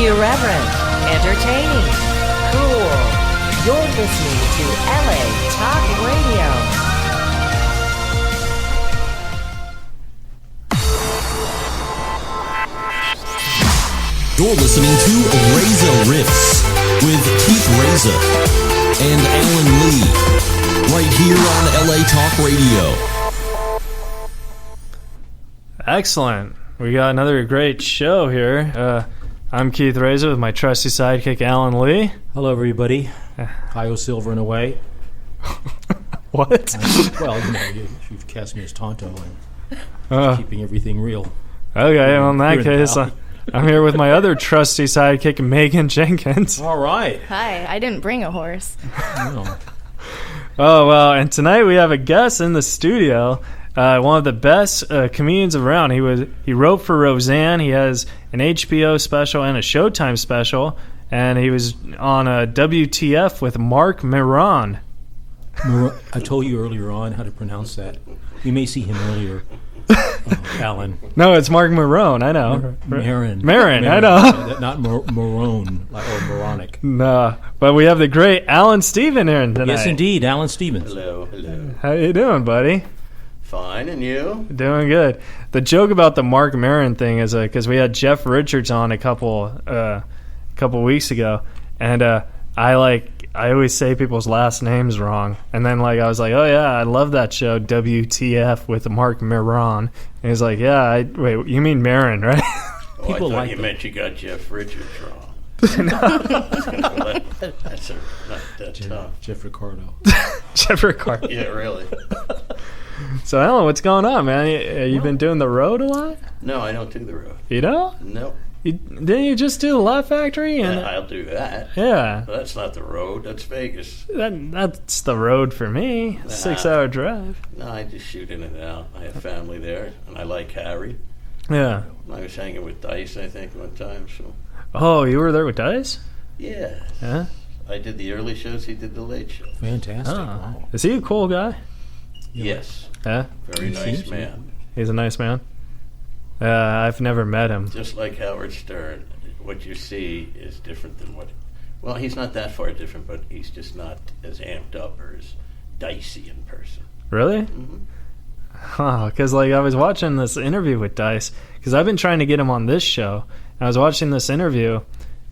Irreverent, entertaining, cool. You're listening to LA Talk Radio. You're listening to Reza Rifts with Keith Reza and Allan Lee, right here on LA Talk Radio. Excellent. We got another great show here. I'm Keith Reza with my trusty sidekick, Allan Lee. Hello, everybody. Io Silver and away. What? Well, you've cast me as Tonto and keeping everything real. Okay, well, in that case, I'm here with my other trusty sidekick, Meghan Jenkins. All right. Hi, I didn't bring a horse. No. Oh, well, and tonight we have a guest in the studio. One of the best comedians around. He wrote for Roseanne. He has an HBO special and a Showtime special, and he was on a WTF with Mark Maron. I told you earlier on how to pronounce that. You may see him earlier, Allan. No, it's Mark Maron. I know. Maron, I know. Not Marone or moronic. No, but we have the great Allan Stephan here tonight. Yes, indeed, Allan Stephan. Hello. How you doing, buddy? Fine, and you? Doing good. The joke about the Mark Maron thing is because we had Jeff Richards on a couple weeks ago, and I always say people's last names wrong, and then I was like, oh yeah, I love that show WTF with Mark Maron, and he's like, yeah, wait, you mean Maron, right? Oh, People I thought like you that. meant you got Jeff Richards wrong. That's not that tough. Jeff Ricardo. Jeff Ricardo. Yeah, really. So Allan, what's going on, man? You been doing the road a lot? No, I don't do the road. You don't? Nope. Didn't you just do the Laugh Factory? Yeah, I'll do that. Yeah. But that's not the road. That's Vegas. That's the road for me. 6-hour drive. No, I just shoot in and out. I have family there, and I like Harry. Yeah. I was hanging with Dice, I think, one time. So. Oh, you were there with Dice? Yeah. Yeah. I did the early shows. He did the late shows. Fantastic. Oh. Wow. Is he a cool guy? Yes. Yeah. Very nice man. He's a nice man. I've never met him. Just like Howard Stern, what you see is different than what... Well, he's not that far different, but he's just not as amped up or as dicey in person. Really? Mm-hmm. Because I was watching this interview with Dice, because I've been trying to get him on this show. And I was watching this interview,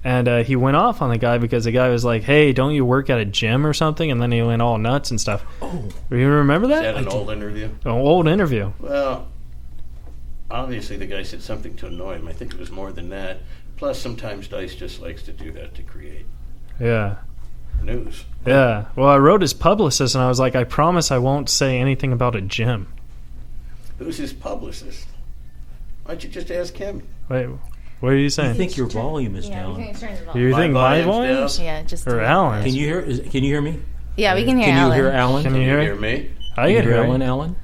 and he went off on the guy because the guy was like, hey, don't you work at a gym or something? And then he went all nuts and stuff. Oh. You remember that? Is that an old interview? An old interview. Well, obviously the guy said something to annoy him. I think it was more than that. Plus, sometimes Dice just likes to do that to create Yeah. news. Yeah. Well, I wrote his publicist, and I was like, I promise I won't say anything about a gym. Who's his publicist? Why don't you just ask him? Wait, what are you saying? I think your volume is down. You think my volume's voice? down? Yeah, just Or Alan? Can you hear me? Yeah, we can hear Can Alan. you hear Allan? Can Can you you hear hear it? me? I can hear Alan, it. Allan?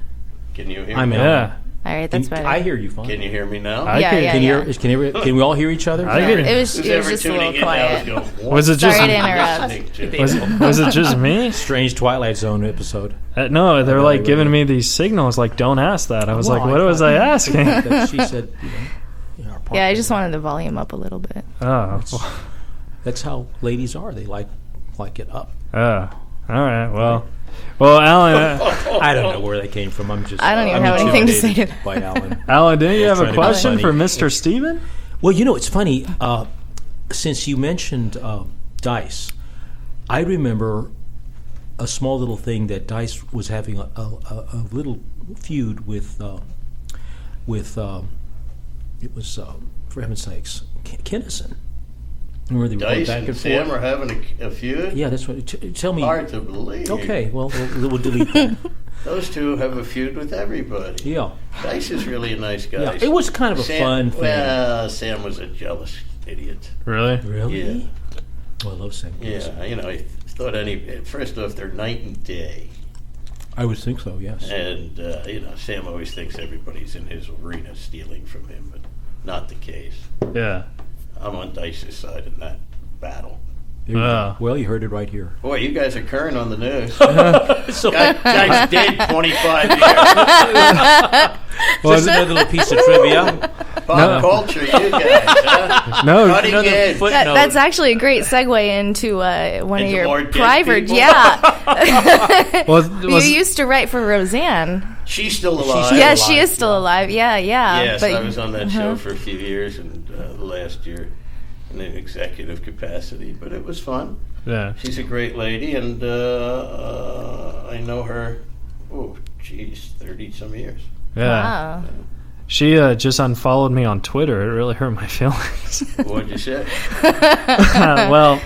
Can you hear I'm me? Alan. Yeah. All right, that's better. I hear you fine. Can you hear me now? I Yeah, can. yeah, Can yeah. you can we all hear each other? I can. It was Who's just ever a tuning little in now is quiet. going, what Was it just Sorry to am I interrupt. listening to? was it just me? Strange Twilight Zone episode. No, they're Wait. giving me these signals don't ask that. I was Well, like, what was I asking? That she said, our partner. Yeah, I just wanted the volume up a little bit. Oh. That's how ladies are. They like it up. All right. Well, Alan, I don't know where they came from. I don't even have anything to say to that. By Allan. Alan, didn't you have Trying a to be question funny. for Mr. Stephan? Well, it's funny. Since you mentioned Dice, I remember a small little thing that Dice was having a little feud with. It was for heaven's sakes, Kinnison. Remember they were going Dice back and and Sam forth. are having a feud? Yeah, that's what. Tell me. Hard to believe. Okay, well, we'll delete that. Those two have a feud with everybody. Yeah. Dice is really a nice guy. Yeah, it was kind of a fun thing. Well, Sam was a jealous idiot. Really? Really? Yeah. Well, I love Sam. Yeah, he thought first off, they're night and day. I would think so, yes. And, Sam always thinks everybody's in his arena stealing from him, but not the case. Yeah. I'm on Dice's side in that battle. There you go. Well, you heard it right here. Boy, you guys are current on the news. So, Guy's dead 25 years. just another little piece of trivia. Pop culture, you guys, huh? No, Cutting edge. That's actually a great segue into one of Into more your dead private. people? Yeah. You was, used to write for Roseanne. She's still alive. Yeah, she is still alive. Yeah. Yes, But I was on that show for a few years, and the last year in an executive capacity, but it was fun. yeah. She's a great lady, and I know her, 30-some years. Yeah. Wow. She just unfollowed me on Twitter. It really hurt my feelings. What'd you say? well,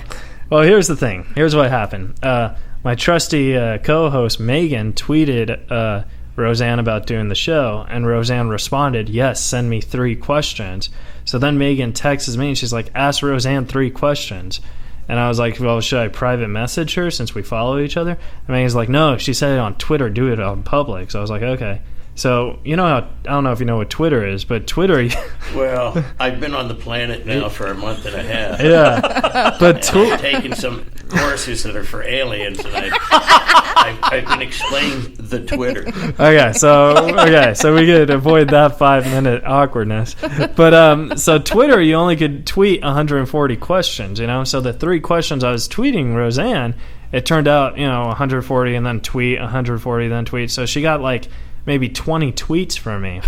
here's the thing. Here's what happened. My trusty co-host Megan tweeted Roseanne about doing the show, and Roseanne responded, "Yes, send me 3 questions." So then Megan texts me, and she's like, "Ask Roseanne 3 questions." And I was like, "Well, should I private message her since we follow each other?" And Megan's like, "No, she said it on Twitter. Do it on public." So I was like, "Okay." So, you know how, I don't know if you know what Twitter is, but Twitter... Well, I've been on the planet now for a month and a half. Yeah. But I've taken some courses that are for aliens, and I've been explaining the Twitter. Okay, so we could avoid that 5-minute awkwardness. But so Twitter, you only could tweet 140 questions, you know? So the 3 questions I was tweeting Roseanne, it turned out, 140 and then tweet, 140 then tweet. So she got like maybe 20 tweets from me.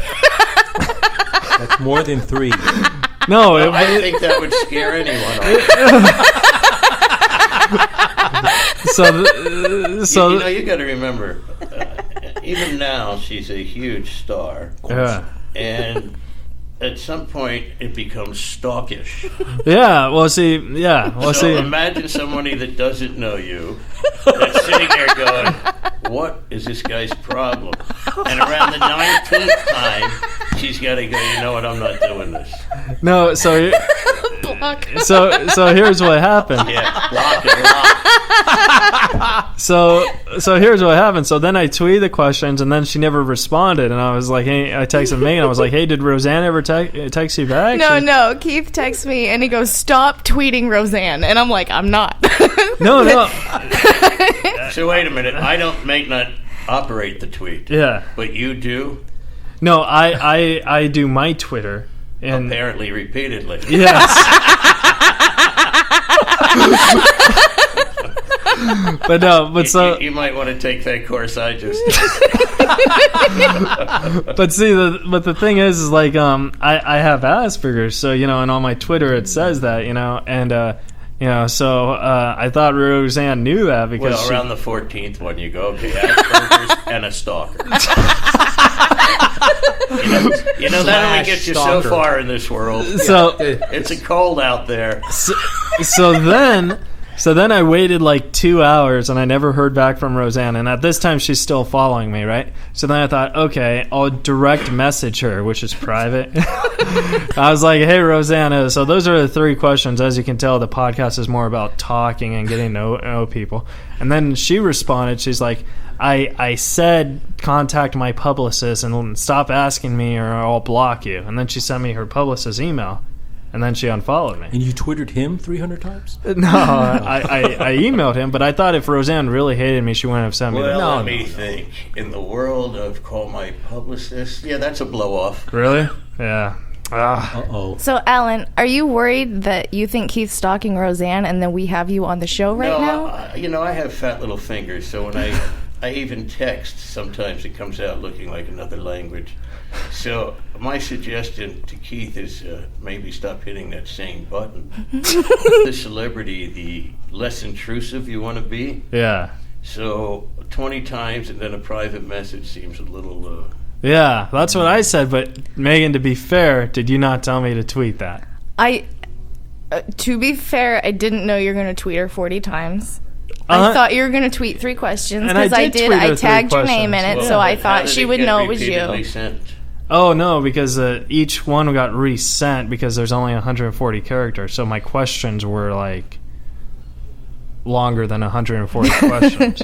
That's more than 3. No, I think that would scare anyone off. You got to remember, even now she's a huge star. Yeah. And at some point it becomes stalkish. Yeah, So imagine somebody that doesn't know you that's sitting there going, what is this guy's problem? And around the 19th time, she's got to go, you know what, I'm not doing this. No, so here's what happened. Yeah, block it. So here's what happened. So then I tweeted the questions, and then she never responded. And I was like, hey, I texted Megan. I was like, hey, did Roseanne ever text you back? No. Keith texts me, and he goes, "Stop tweeting Roseanne." And I'm like, I'm not. No. So wait a minute. I may not operate the tweet. Yeah. But you do? No, I do my Twitter. And apparently repeatedly. Yes. But so you might want to take that course I just But see, the thing is like I have Asperger's, so and on my Twitter it says that, and so I thought Roseanne knew that because around the 14th one you go, okay, Asperger's and a stalker. That only gets you so far in this world. So it's a cold out there. So then I waited like 2 hours and I never heard back from Roseanne. And at this time, she's still following me, right? So then I thought, okay, I'll direct message her, which is private. I was like, hey, Roseanne, so those are the 3 questions. As you can tell, the podcast is more about talking and getting to know people. And then she responded. She's like, I said contact my publicist and stop asking me or I'll block you. And then she sent me her publicist's email. And then she unfollowed me. And you Twittered him 300 times? No, I emailed him, but I thought if Roseanne really hated me, she wouldn't have sent me that. Let me think. In the world of call my publicist, that's a blow-off. Really? Yeah. Uh-oh. So, Allan, are you worried that you think Keith's stalking Roseanne and then we have you on the show right now? I have fat little fingers, so when I even text, sometimes it comes out looking like another language. So my suggestion to Keith is maybe stop hitting that same button. The celebrity, the less intrusive you want to be. Yeah. So 20 times and then a private message seems a little... Yeah, that's what I said. But Megan, to be fair, did you not tell me to tweet that? To be fair, I didn't know you were going to tweet her 40 times. I thought you were going to tweet 3 questions because I tagged your name in it, so I thought she would know it was you. Sent? Oh, no, because each one got resent because there's only 140 characters. So my questions were, like, longer than 140 questions.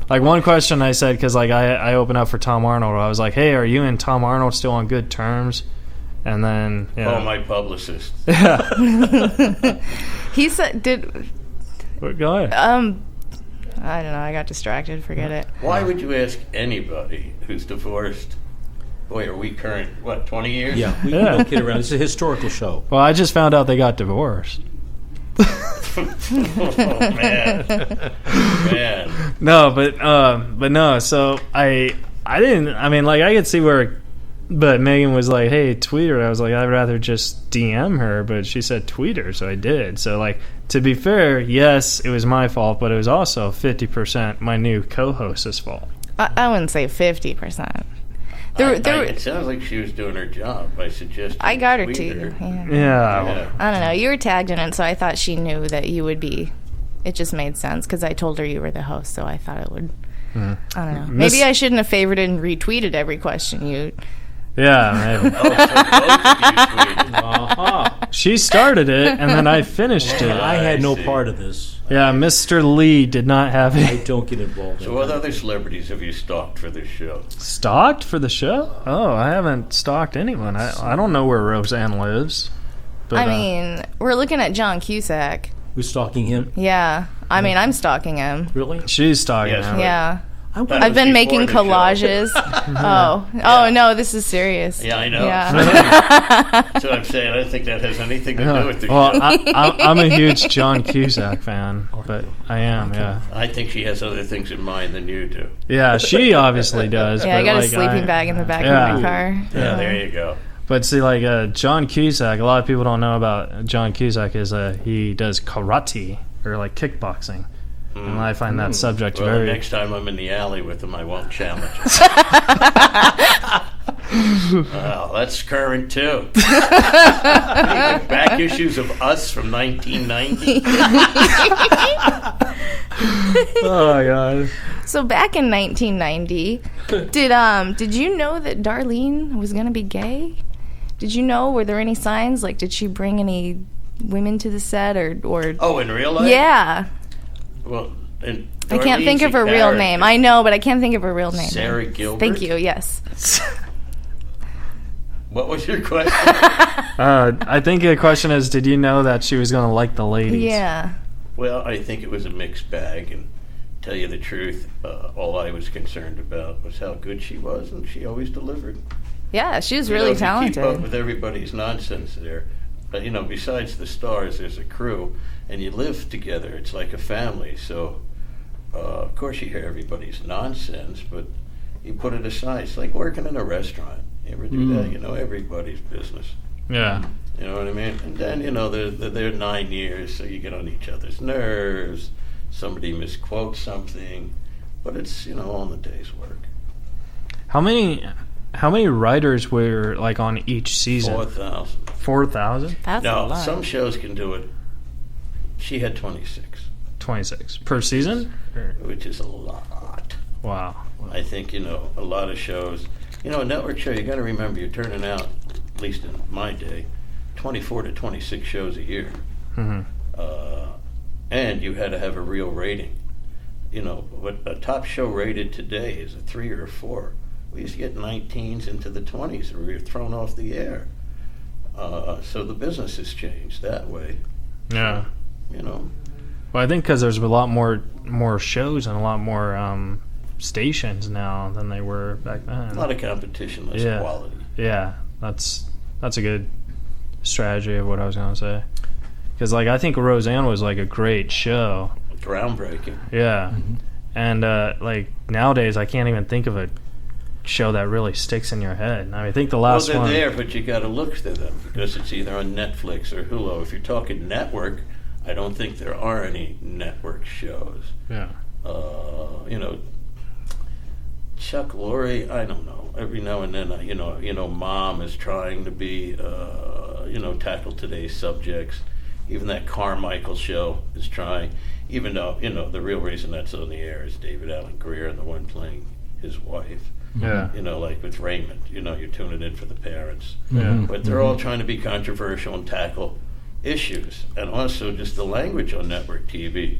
Like, one question I said, because, like, I opened up for Tom Arnold. I was like, hey, are you and Tom Arnold still on good terms? And then, Oh, my publicist. Yeah. He said, Go ahead. I don't know. I got distracted. Forget it. Why would you ask anybody who's divorced Boy, are we current, 20 years? Yeah, we don't kid around. It's a historical show. Well, I just found out they got divorced. Oh, man. No, but no. So I didn't. I mean, like, I could see where, but Meghan was like, "Hey, tweet her." I was like, "I'd rather just DM her," but she said tweet her, so I did. So, like, to be fair, yes, it was my fault, but it was also 50% my new co-host's fault. I wouldn't say 50%. It sounds like she was doing her job. I suggested I got her tweet to. her. Yeah. I don't know. You were tagged in it, so I thought she knew that you would be. It just made sense because I told her you were the host, so I thought it would. I don't know. Maybe I shouldn't have favorited and retweeted every question you. Yeah, maybe. She started it, and then I finished it. I had no part of this. Yeah, Mr. Lee did not have I it. don't get involved. So what other celebrities have you stalked for this show? Stalked for the show? Oh, I haven't stalked anyone. I don't know where Roseanne lives. But, I mean, we're looking at John Cusack. Who's stalking him? Yeah. I mean, I'm stalking him. Really? she's stalking Yes, him. Yeah. That I've was been before making the show. collages. Oh no, this is serious. Yeah, I know. Yeah. That's what I'm saying. I don't think that has anything to do with the Well, show. I'm a huge John Cusack fan, but I am, yeah. I think she has other things in mind than you do. Yeah, she obviously does. Yeah, I but, got a like, sleeping bag in the back Yeah. of my car. Yeah, there you go. But see, like John Cusack, a lot of people don't know about John Cusack is he does karate or like kickboxing, and I find that subject Well, very. next time I'm in the alley with him, I won't challenge him. Well, that's current too. Back issues of Us from 1990. Oh my god! So back in 1990, did you know that Darlene was gonna be gay? Did you know? Were there any signs? Like, did she bring any women to the set or? Oh, in real life? Yeah. Well, and I can't Darlene's think of a her real character. name. I know, but I can't think of her real name. Sarah Gilbert? Thank you. Yes. What was your question? I think the question is, did you know that she was going to like the ladies? Yeah. Well, I think it was a mixed bag, and tell you the truth, all I was concerned about was how good she was, and she always delivered. Yeah, she was You know, really if you talented. keep up with everybody's nonsense there. You know, besides the stars, there's a crew, and you live together. It's like a family. So, of course, you hear everybody's nonsense, but you put it aside. It's like working in a restaurant. You ever do that? You know, everybody's business. Yeah. You know what I mean? And then, you know, they're 9 years, so you get on each other's nerves. Somebody misquotes something, but it's, you know, all in the day's work. How many writers were like on each season? 4,000. 4,000? That's a No, lot. some shows can do it. She had 26, 26 per season? which is a lot. Wow. I think, you know, a lot of shows, you know, a network show, you got to remember you're turning out, at least in my day, 24 to 26 shows a year. Mm-hmm. And you had to have a real rating. You know, what a top show rated today is a 3 or a 4. We used to get 19s into the 20s, or we were thrown off the air. So the business has changed that way, Yeah. you know. Well, I think because there's a lot more shows and a lot more stations now than they were back then. A lot of competition, less Yeah. quality. Yeah, that's a good strategy of what I was gonna say. Because like I think Roseanne was like a great show. Groundbreaking. Yeah, and like nowadays I can't even think of a show that really sticks in your head. I mean, I think the last Well, one. they're there, but you got to look to them because it's either on Netflix or Hulu. If you're talking network, I don't think there are any network shows. Yeah. You know, Chuck Lorre, I don't know. Every now and then, you know, Mom is trying to be, you know, tackle today's subjects. Even that Carmichael show is trying. Even though, you know, the real reason that's on the air is David Alan Grier and the one playing his wife. Yeah. You know, like with Raymond, you know, you're tuning in for the parents. Yeah. But they're all trying to be controversial and tackle issues. And also just the language on network TV.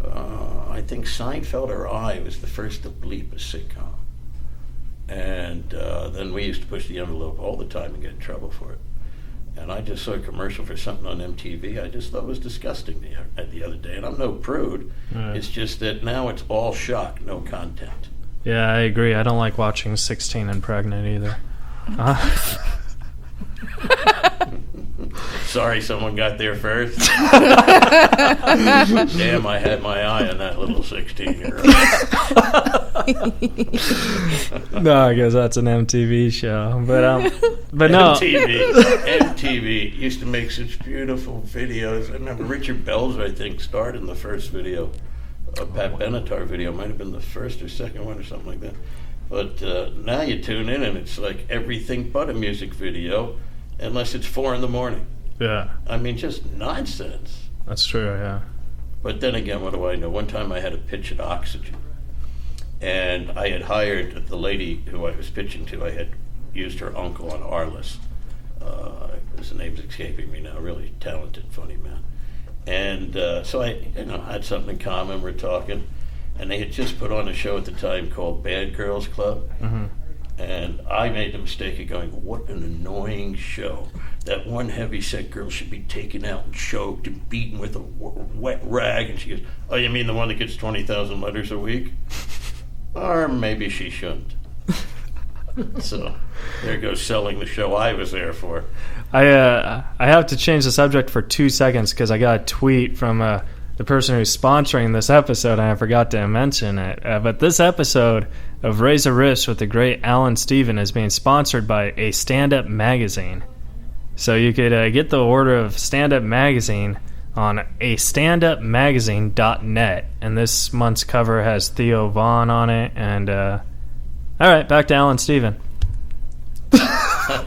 I think Seinfeld or I was the first to bleep a sitcom. And then we used to push the envelope all the time and get in trouble for it. And I just saw a commercial for something on MTV. I just thought it was disgusting the other day. And I'm no prude. Right. It's just that now it's all shock, no content. Yeah, I agree. I don't like watching 16 and Pregnant either. Sorry, someone got there first. Damn, I had my eye on that little 16-year-old. No, I guess that's an MTV show, but no. MTV used to make such beautiful videos. I remember Richard Bells, I think, starred in the first video. A Pat Benatar video might have been the first or second one or something like that. But now you tune in and it's like everything but a music video, unless it's 4 a.m. Yeah. I mean, just nonsense. That's true, yeah. But then again, what do I know? One time I had a pitch at Oxygen, and I had hired the lady who I was pitching to. I had used her uncle on Arliss. His name's escaping me now. Really talented, funny man. And so I had something in common. We're talking, and they had just put on a show at the time called Bad Girls Club. Mm-hmm. And I made the mistake of going, what an annoying show. That one heavyset girl should be taken out and choked and beaten with a wet rag. And she goes, oh, you mean the one that gets 20,000 letters a week? Or maybe she shouldn't. So there goes selling the show I was there for. I have to change the subject for 2 seconds because I got a tweet from the person who's sponsoring this episode, and I forgot to mention it. But this episode of Reza Rifts with the great Allan Stephan is being sponsored by a stand-up magazine. So you could get the order of stand-up magazine on a standupmagazine.net. And this month's cover has Theo Vaughn on it. And all right, back to Allan Stephan.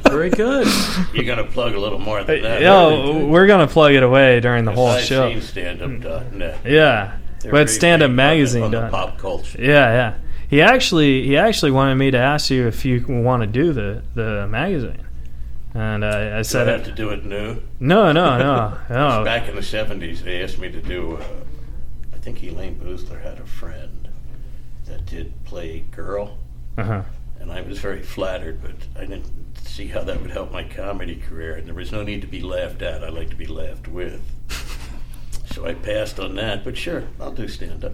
Very good. You're going to plug a little more than that. No, we're going to plug it away during the whole show. I've seen standup.net. Yeah, but standupmagazine. On the pop culture. Yeah. He actually wanted me to ask you if you want to do the magazine. And I said, do I have to do it new? No. Back in the 70s, they asked me to do, I think Elaine Boozler had a friend that did play girl. Uh-huh. And I was very flattered, but I didn't see how that would help my comedy career. And there was no need to be laughed at. I like to be laughed with. So I passed on that. But sure, I'll do stand-up.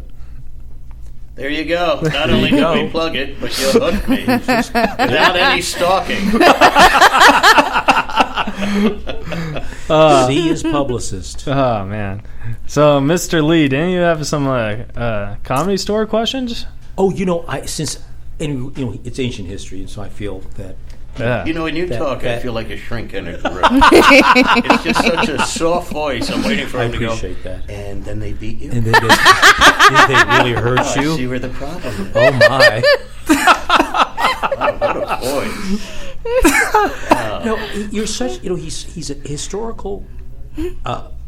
There you go. Not only do we plug it, but you hooked me without any stalking. C is publicist. Oh, man. So, Mr. Lee, didn't you have some Comedy Store questions? Oh, it's ancient history, and so I feel that. Yeah. When you talk, I feel like a shrink in a gorilla. It's just such a soft voice. I'm waiting for him to go. I appreciate that. And then they beat you. And then they really hurt you. I see where the problem is. Oh my! Wow, what a voice! Wow. You're such. He's a historical.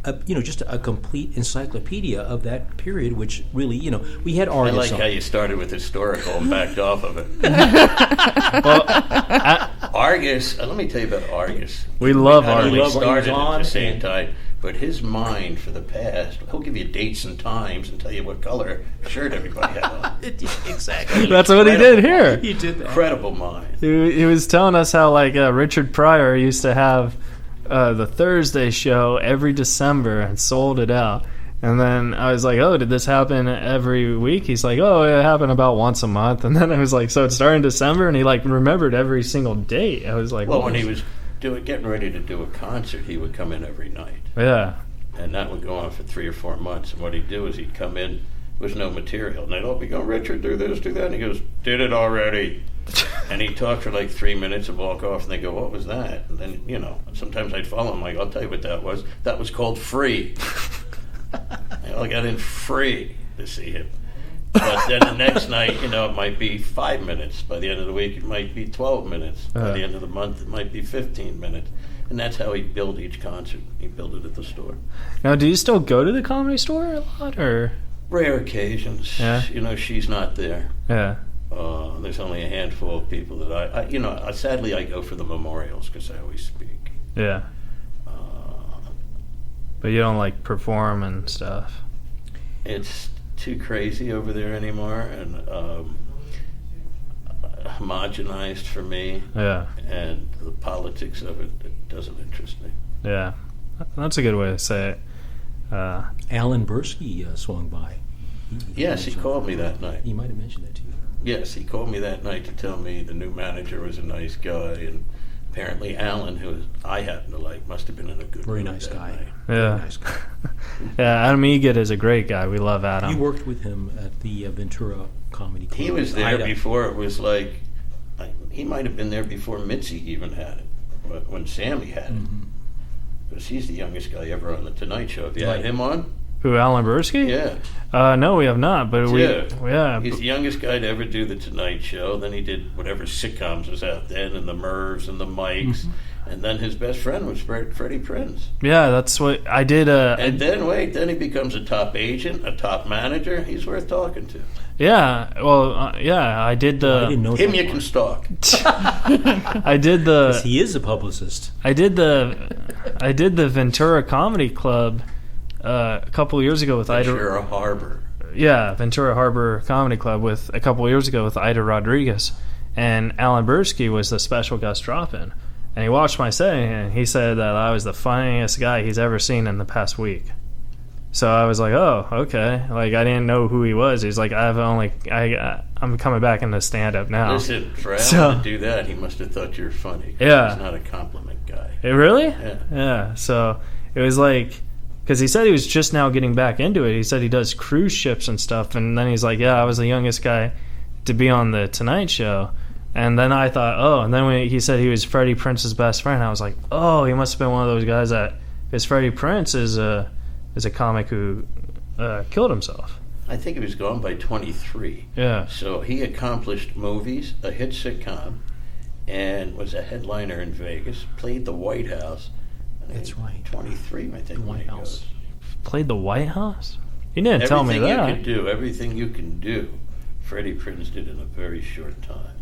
Just a complete encyclopedia of that period, which really, we had Argus. I like how you started with historical and backed off of it. Well, Argus, let me tell you about Argus. We love Argus. We started at the same time, but his mind for the past, he'll give you dates and times and tell you what color shirt everybody had on. Exactly. That's what he did here. He did that. Incredible mind. He was telling us how, Richard Pryor used to have the Thursday show every December and sold it out. And then I was like, oh, did this happen every week? He's like, oh, it happened about once a month. And then I was like, so it started in December? And he remembered every single date. I was like, well, when he was getting ready to do a concert, he would come in every night. Yeah. And that would go on for 3 or 4 months. And what he'd do is he'd come in with no material. And they'd all be going, Richard, do this, do that. And he goes, did it already. And he'd talk for 3 minutes and walk off, and they go, what was that? And then, sometimes I'd follow him, I'll tell you what that was. That was called free. I got in free to see him. But then the next night, it might be 5 minutes. By the end of the week, it might be 12 minutes. By the end of the month, it might be 15 minutes. And that's how he built each concert. He built it at the store. Now, do you still go to the Comedy Store a lot, or? Rare occasions. Yeah. She's not there. Yeah. There's only a handful of people that I sadly I go for the memorials because I always speak. Yeah. But you don't perform and stuff. It's too crazy over there anymore, and homogenized for me. Yeah. And the politics of it doesn't interest me. Yeah. That's a good way to say it. Alan Bursky swung by. Yes, he called me that night. He might have mentioned that to you. Yes, he called me that night to tell me the new manager was a nice guy, and apparently Allan, who I happen to like, must have been in a good Very mood nice that guy. night. Yeah. Very nice guy. Yeah, Adam Egid is a great guy. We love Adam. You worked with him at the Ventura Comedy Club. He was there Ida. before it was like, he might have been there before Mitzi even had it, when Sammy had it. Because he's the youngest guy ever on The Tonight Show. Have you had him on? Who, Alan Bursky? Yeah. No, we have not, but Yeah. He's the youngest guy to ever do The Tonight Show. Then he did whatever sitcoms was out then, and the Mervs and the Mikes. And then his best friend was Freddie Prinze. Yeah, that's what I did. And then he becomes a top agent, a top manager. He's worth talking to. Yeah, well, I did the... I didn't know Him that you part. can stalk. I did the... 'Cause he is a publicist. I did the Ventura Comedy Club a couple of years ago with Ventura Harbor. Yeah, Ventura Harbor Comedy Club a couple of years ago with Ida Rodriguez, and Alan Bursky was the special guest drop-in, and he watched my set and he said that I was the funniest guy he's ever seen in the past week. So I was like, oh, okay. Like, I didn't know who he was. He's like, I'm coming back into stand-up now. Listen, for Alan to do that, he must have thought you were funny. Yeah. He's not a compliment guy. Really? Yeah. Yeah. So it was like, because he said he was just now getting back into it. He said he does cruise ships and stuff. And then he's like, yeah, I was the youngest guy to be on The Tonight Show. And then I thought, oh, and then when he said he was Freddie Prinze's best friend, I was like, oh, he must have been one of those guys that, because Freddie Prinze is a comic who killed himself. I think he was gone by 23. Yeah. So he accomplished movies, a hit sitcom, and was a headliner in Vegas, played the White House. That's right. 23, I think. The White House. Played the White House? You didn't tell me that. Everything you can do, Freddie Prinze did in a very short time.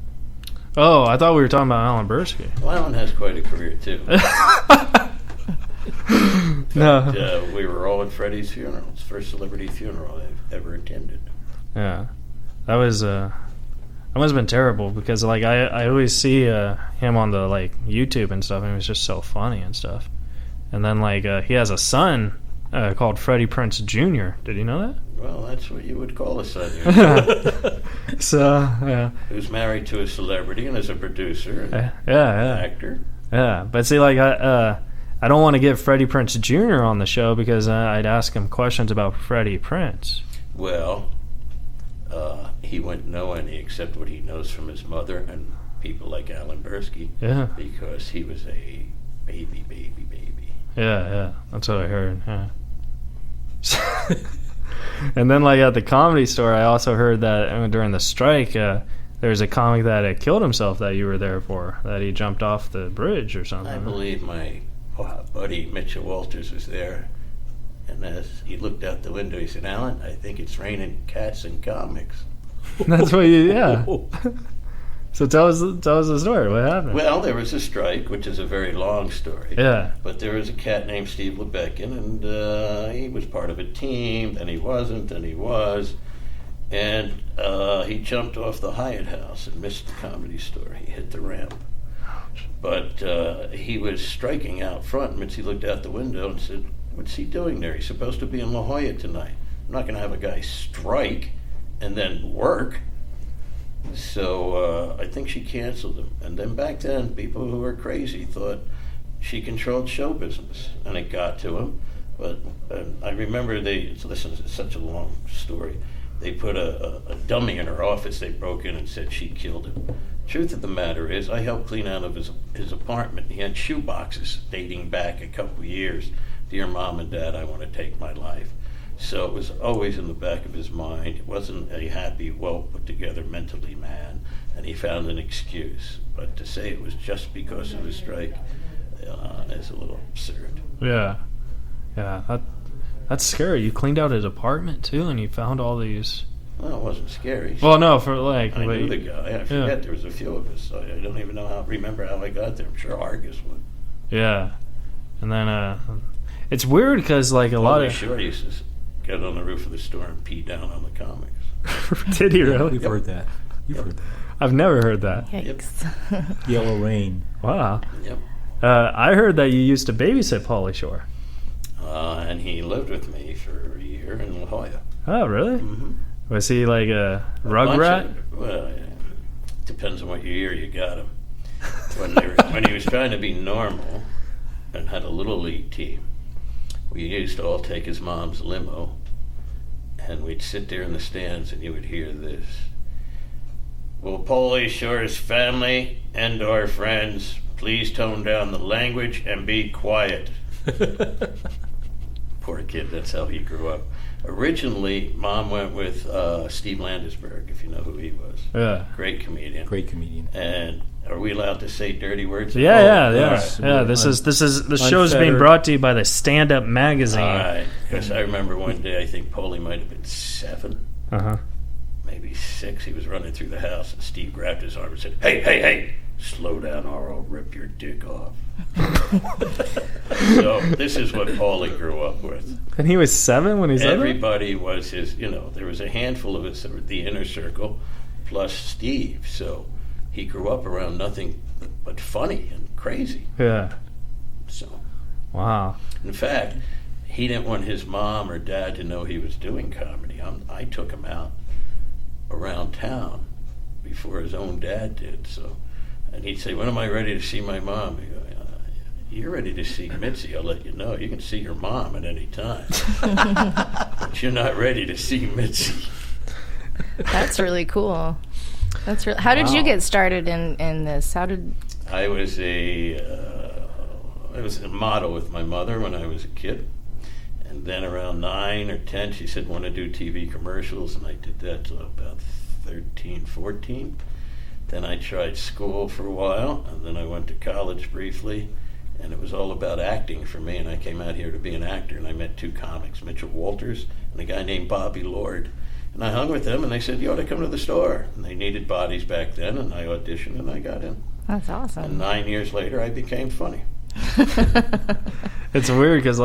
Oh, I thought we were talking about Alan Bursky. Well, Alan has quite a career, too. No. We were all at Freddie's funeral. It's the first celebrity funeral I've ever attended. Yeah. That was... that must have been terrible because, like, I always see him on the, like, YouTube and stuff, and he was just so funny and stuff. And then, like, he has a son called Freddie Prinze Jr. Did you know that? Well, that's what you would call a son. So, yeah. Who's married to a celebrity and is a producer and actor. Yeah, but see, like, I don't want to get Freddie Prinze Jr. on the show because I'd ask him questions about Freddie Prinze. Well, he wouldn't know any except what he knows from his mother and people like Alan Bursky. Yeah. Because he was a baby. Yeah, that's what I heard. Yeah. And then, like, at the Comedy Store, I also heard that during the strike, there was a comic that had killed himself that you were there for, that he jumped off the bridge or something. I believe my buddy Mitchell Walters was there, and as he looked out the window, he said, "Alan, I think it's raining cats and comics." That's what yeah. So tell us the story. What happened? Well, there was a strike, which is a very long story. Yeah. But there was a cat named Steve Lebekin, and he was part of a team, then he wasn't, then he was. And he jumped off the Hyatt House and missed the Comedy Store. He hit the ramp. But he was striking out front. Mitzi looked out the window and said, "What's he doing there? He's supposed to be in La Jolla tonight. I'm not going to have a guy strike and then work." So I think she canceled him. And then back then, people who were crazy thought she controlled show business. And it got to him. But I remember listen, it's such a long story. They put a dummy in her office. They broke in and said she killed him. Truth of the matter is, I helped clean out of his apartment. He had shoe boxes dating back a couple years. "Dear Mom and Dad, I want to take my life." So it was always in the back of his mind. He wasn't a happy, well-put-together mentally man, and he found an excuse. But to say it was just because of the strike is a little absurd. Yeah. That's scary. You cleaned out his apartment, too, and you found all these... Well, it wasn't scary. Well, no, for like... I knew the guy. I forget there was a few of us. I don't even remember how I got there. I'm sure Argus would. Yeah. And then, it's weird because, like, a lot of... Sure used to get on the roof of the store and pee down on the comics. Did he really? We've heard that. You've heard that. I've never heard that. Yikes. Yellow Rain. Wow. Yep. I heard that you used to babysit Pauly Shore. And he lived with me for a year in La Jolla. Oh, really? Mm-hmm. Was he like a rugrat? Well, yeah. Depends on what year you got him. When he was trying to be normal and had a little league team, we used to all take his mom's limo, and we'd sit there in the stands, and you would hear this. Will Paulie Shore's family and our friends please tone down the language and be quiet? Poor kid, that's how he grew up. Originally, Mom went with Steve Landesberg, if you know who he was. Yeah. Great comedian. And are we allowed to say dirty words? Yeah. This show's being brought to you by the Stand Up magazine. All right. Because I remember one day, I think Paulie might have been 7. Maybe 6. He was running through the house, and Steve grabbed his arm and said, Hey, slow down or I'll rip your dick off. So this is what Paulie grew up with. And he was 7 when he said Everybody was his, there was a handful of us that were the inner circle, plus Steve. So he grew up around nothing but funny and crazy. Yeah. So. Wow. In fact, he didn't want his mom or dad to know he was doing comedy. I took him out around town before his own dad did. So, and he'd say, when am I ready to see my mom? He'd go, you're ready to see Mitzi, I'll let you know. You can see your mom at any time. But you're not ready to see Mitzi. That's really cool. How did you get started in this? I was a model with my mother when I was a kid. And then around 9 or 10, she said, want to do TV commercials, and I did that till about 13, 14. Then I tried school for a while, and then I went to college briefly, and it was all about acting for me, and I came out here to be an actor, and I met 2 comics, Mitchell Walters and a guy named Bobby Lord. And I hung with them, and they said, you ought to come to the store. And they needed bodies back then, and I auditioned, and I got in. That's awesome. And 9 years later, I became funny. It's weird, because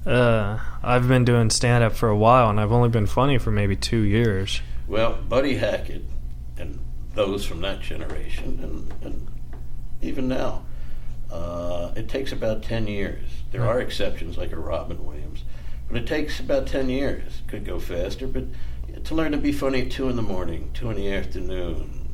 I've been doing stand-up for a while, and I've only been funny for maybe 2 years. Well, Buddy Hackett and those from that generation, and even now, it takes about 10 years. There are exceptions like a Robin Williams, but it takes about 10 years. Could go faster, but to learn to be funny at 2 in the morning, 2 in the afternoon,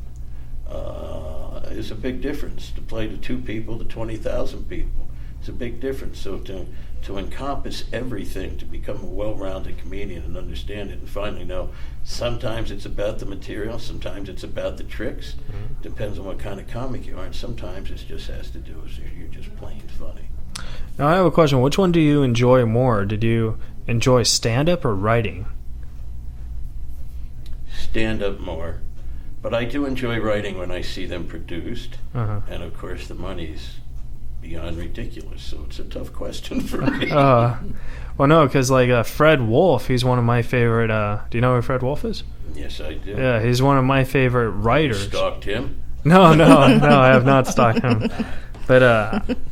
is a big difference. To play to 2 people, to 20,000 people, it's a big difference. So to encompass everything, to become a well-rounded comedian and understand it and finally know sometimes it's about the material, sometimes it's about the tricks. Depends on what kind of comic you are, and sometimes it just has to do with you're just plain funny. Now I have a question. Which one do you enjoy more? Did you enjoy stand-up or writing? Stand-up more. But I do enjoy writing when I see them produced. And of course the money's beyond ridiculous, so it's a tough question for me. Well, no, because Fred Wolf, he's one of my favorite. Do you know who Fred Wolf is? Yes, I do. Yeah, he's one of my favorite writers. You stalked him? No, I have not stalked him. But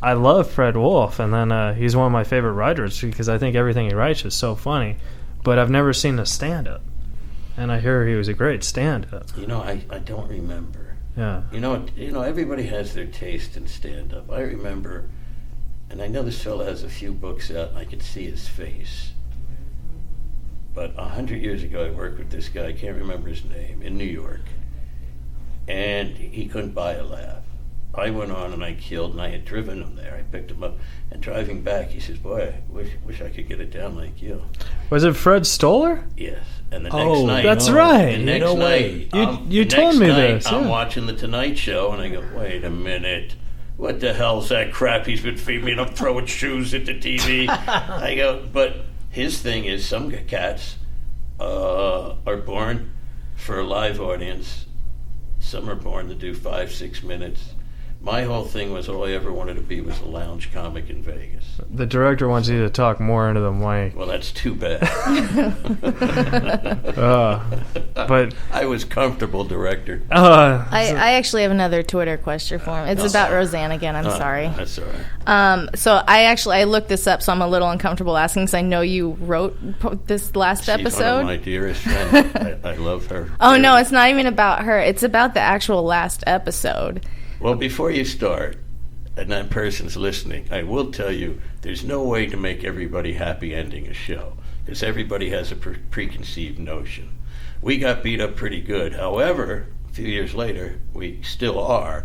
I love Fred Wolf, and then he's one of my favorite writers because I think everything he writes is so funny. But I've never seen a stand-up, and I hear he was a great stand-up. I don't remember. Yeah. Everybody has their taste in stand-up. I remember, and I know this fellow has a few books out, and I could see his face. But 100 years ago, I worked with this guy, I can't remember his name, in New York. And he couldn't buy a laugh. I went on and I killed, and I had driven him there. I picked him up, and driving back, he says, boy, I wish I could get it down like you. Was it Fred Stoller? Yes. And the next night... that's right. The next night... You told me this. Yeah. I'm watching The Tonight Show, and I go, wait a minute. What the hell's that crap he's been feeding me? And I'm throwing shoes at the TV. I go, but his thing is some cats are born for a live audience. Some are born to do 5-6 minutes. My whole thing was all I ever wanted to be was a lounge comic in Vegas. The director wants you to talk more into the mic. Well, that's too bad. But I was comfortable, director. I actually have another Twitter question for him. It's about Roseanne again. I'm sorry. That's all right. So I looked this up, so I'm a little uncomfortable asking because I know you wrote this last episode. She's one of my dearest friends. I love her. Oh, no, it's not even about her. It's about the actual last episode. Well, before you start, and that person's listening, I will tell you there's no way to make everybody happy ending a show. because everybody has a preconceived notion. We got beat up pretty good. However, a few years later, we still are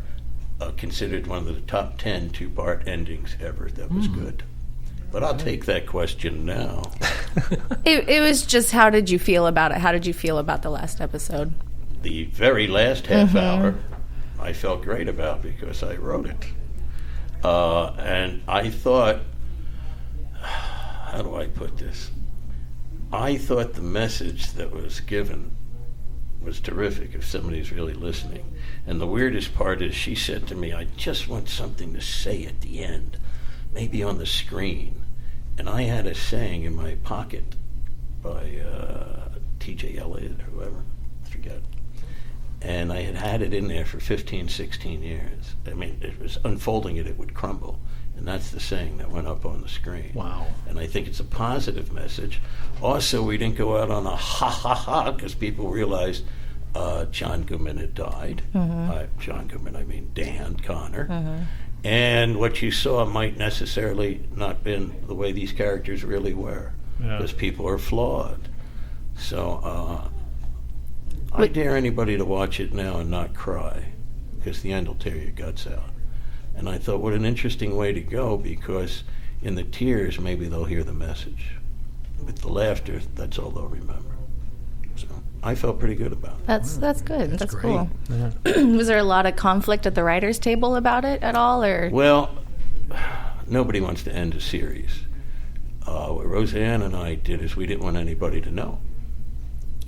considered one of the top 10 two-part endings ever. That was good. But I'll take that question now. It was just, how did you feel about it? How did you feel about the last episode? The very last half hour, I felt great about because I wrote it. And I thought, how do I put this? I thought the message that was given was terrific if somebody's really listening. And the weirdest part is she said to me, I just want something to say at the end, maybe on the screen. And I had a saying in my pocket by T.J. Elliott or whoever, I forget. And I had it in there for 15, 16 years. I mean, it was unfolding it would crumble. And that's the saying that went up on the screen. Wow. And I think it's a positive message. Also, we didn't go out on a ha-ha-ha because people realized John Goodman had died. John Goodman, I mean Dan Connor. And what you saw might necessarily not been the way these characters really were, because people are flawed. So I dare anybody to watch it now and not cry, because the end will tear your guts out. And I thought, what an interesting way to go, because in the tears, maybe they'll hear the message. With the laughter, that's all they'll remember. So I felt pretty good about it. That's good. That's great. Cool. Was there a lot of conflict at the writers' table about it at all, or? Well, nobody wants to end a series. What Roseanne and I did is we didn't want anybody to know,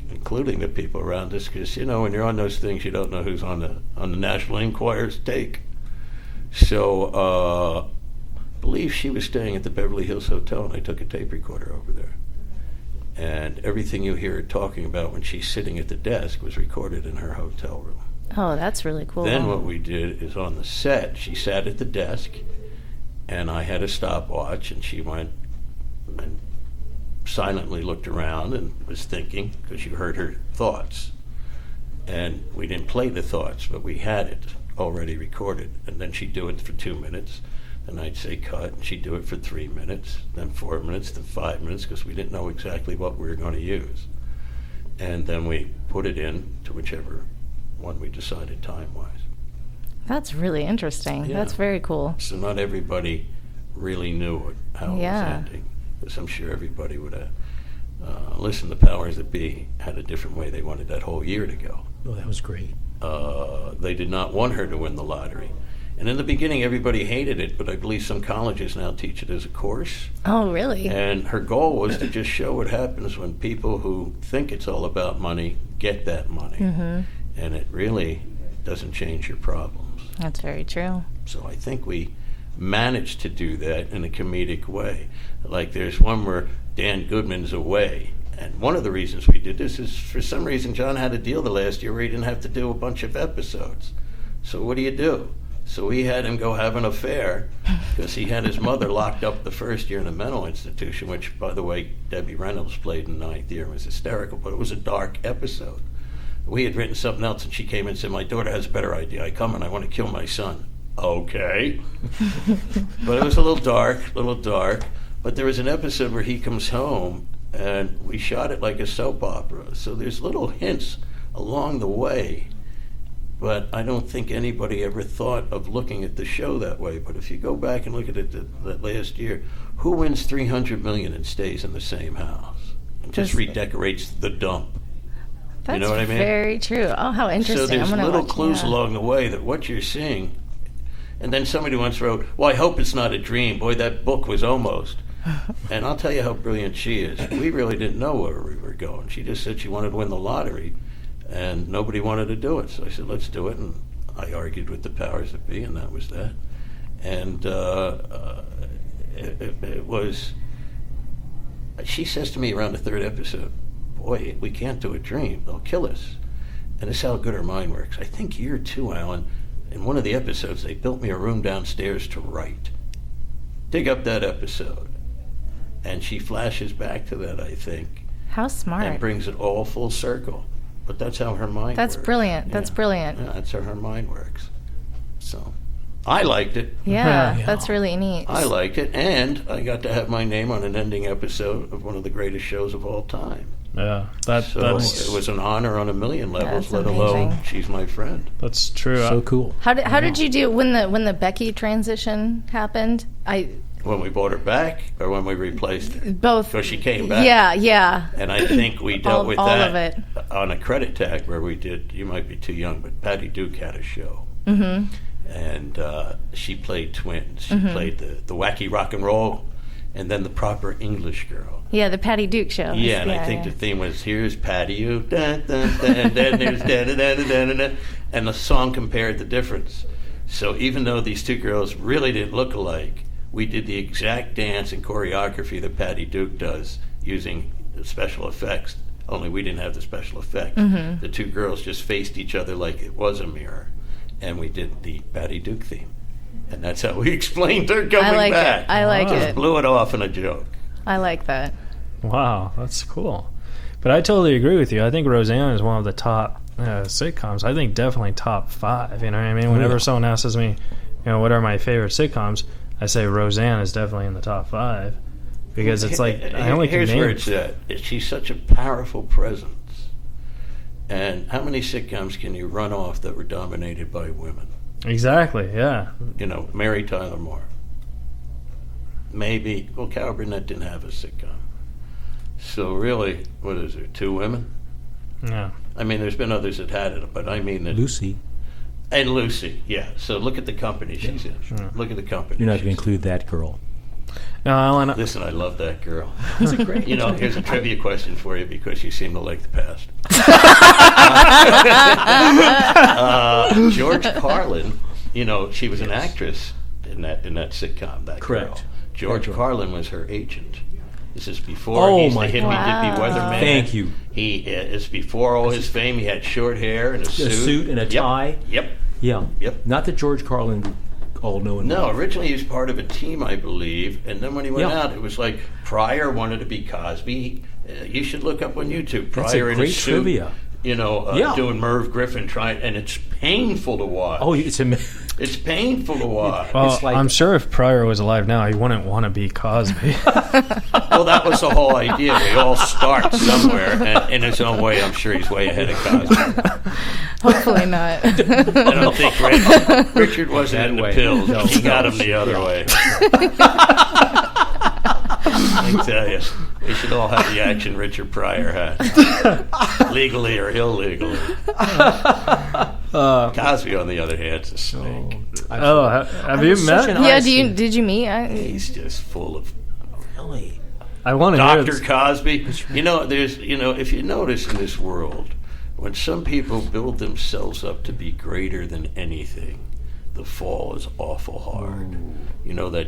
including the people around us, because when you're on those things, you don't know who's on the National Enquirer's take. So, I believe she was staying at the Beverly Hills Hotel, and I took a tape recorder over there. And everything you hear her talking about when she's sitting at the desk was recorded in her hotel room. Oh, that's really cool. Then what we did is on the set, she sat at the desk, and I had a stopwatch, and she went and silently looked around and was thinking, because you heard her thoughts. And we didn't play the thoughts, but we had it already recorded. And then she'd do it for 2 minutes, and I'd say cut, and she'd do it for 3 minutes, then 4 minutes, then 5 minutes, because we didn't know exactly what we were going to use. And then we put it in to whichever one we decided time-wise. That's really interesting. Yeah. That's very cool. So not everybody really knew how it was ending, because I'm sure everybody would have listened. The powers that be had a different way they wanted that whole year to go. Oh, that was great. They did not want her to win the lottery. And in the beginning, everybody hated it, but I believe some colleges now teach it as a course. Oh, really? And her goal was to just show what happens when people who think it's all about money get that money. And it really doesn't change your problems. That's very true. So I think we managed to do that in a comedic way. Like there's one where Dan Goodman's away. And one of the reasons we did this is for some reason John had a deal the last year where he didn't have to do a bunch of episodes. So what do? So we had him go have an affair because he had his mother locked up the first year in a mental institution, which, by the way, Debbie Reynolds played in the 9th year and was hysterical, but it was a dark episode. We had written something else, and she came in and said, my daughter has a better idea. I come and I want to kill my son. Okay. But it was a little dark. But there was an episode where he comes home, and we shot it like a soap opera. So there's little hints along the way. But I don't think anybody ever thought of looking at the show that way. But if you go back and look at it that last year, who wins $300 million and stays in the same house and just redecorates the dump? That's you know what I mean? Very true. Oh, how interesting. So there's little clues along the way that what you're seeing. And then somebody once wrote, well, I hope it's not a dream. Boy, that book was almost. And I'll tell you how brilliant she is. We really didn't know where we were going. She just said she wanted to win the lottery. And nobody wanted to do it. So I said, let's do it. And I argued with the powers that be, and that was that. And it was, she says to me around the 3rd episode, boy, we can't do a dream. They'll kill us. And this is how good her mind works. I think year 2, Alan, in one of the episodes, they built me a room downstairs to write. Dig up that episode. And she flashes back to that, I think. How smart. And brings it all full circle. But that's how her mind works. That's brilliant. That's brilliant. Yeah, that's how her mind works. So I liked it. Yeah, that's really neat. I liked it, and I got to have my name on an ending episode of one of the greatest shows of all time. Yeah, it was an honor on a million levels. That's let alone she's my friend. That's true. So cool. How did you do when the Becky transition happened? When we bought her back, or when we replaced her? Both. Because she came back. Yeah. And I think we dealt with all that of it. On a credit tag where we did. You might be too young, but Patty Duke had a show. Mm-hmm. And she played twins. She played the wacky rock and roll, and then the proper English girl. Yeah, the Patty Duke show. Yeah, and I think the theme was, here's Patty Duke, and then there's da-da-da-da-da-da, and the song compared the difference. So even though these two girls really didn't look alike, we did the exact dance and choreography that Patty Duke does using special effects, only we didn't have the special effects. Mm-hmm. The two girls just faced each other like it was a mirror. And we did the Patty Duke theme. And that's how we explained her coming back. I like it. Just blew it off in a joke. I like that. Wow, that's cool. But I totally agree with you. I think Roseanne is one of the top sitcoms. I think definitely top 5. You know what I mean? Whenever someone asks me, what are my favorite sitcoms, I say Roseanne is definitely in the top 5. Because it's like, I only can name... Here's where it's at. She's such a powerful presence. And how many sitcoms can you run off that were dominated by women? Exactly, yeah. Mary Tyler Moore. Maybe. Well, Carol Burnett didn't have a sitcom. So really, what is there, 2 women? Yeah. I mean, there's been others that had it, but I mean... Lucy. And Lucy, yeah. So look at the company she's in. Yeah. Look at the company. You're not going to include that girl. No, Allan. Listen, I love that girl. She's a great. Here's a trivia question for you because you seem to like the past. George Carlin, she was an actress in that sitcom. That Correct. Girl. George Carlin was her agent. This is before he's the hippie dippy weatherman. Thank you. It's before all his fame. He had short hair and a suit. A suit and a tie. Yep. Yeah. Yep. Not that George Carlin all know and No, love. originally he was part of a team, I believe, and then when he went out, it was like Pryor wanted to be Cosby. You should look up on YouTube. That's Pryor a in great a suit, trivia. doing Merv Griffin, and it's painful to watch. Oh, it's It's painful to watch. Well, it's like, I'm sure if Pryor was alive now, he wouldn't want to be Cosby. Well, that was the whole idea. We all start somewhere, and in his own way, I'm sure he's way ahead of Cosby. Hopefully not. I don't think Richard wasn't in the pills. No, he got him the other way. I tell you, we should all have the action Richard Pryor had, legally or illegally. Cosby, on the other hand, is a snake. Have you met? Yeah, did you meet? He's just full of. Really? I want to hear Dr. Cosby. There's, if you notice in this world, when some people build themselves up to be greater than anything, the fall is awful hard. That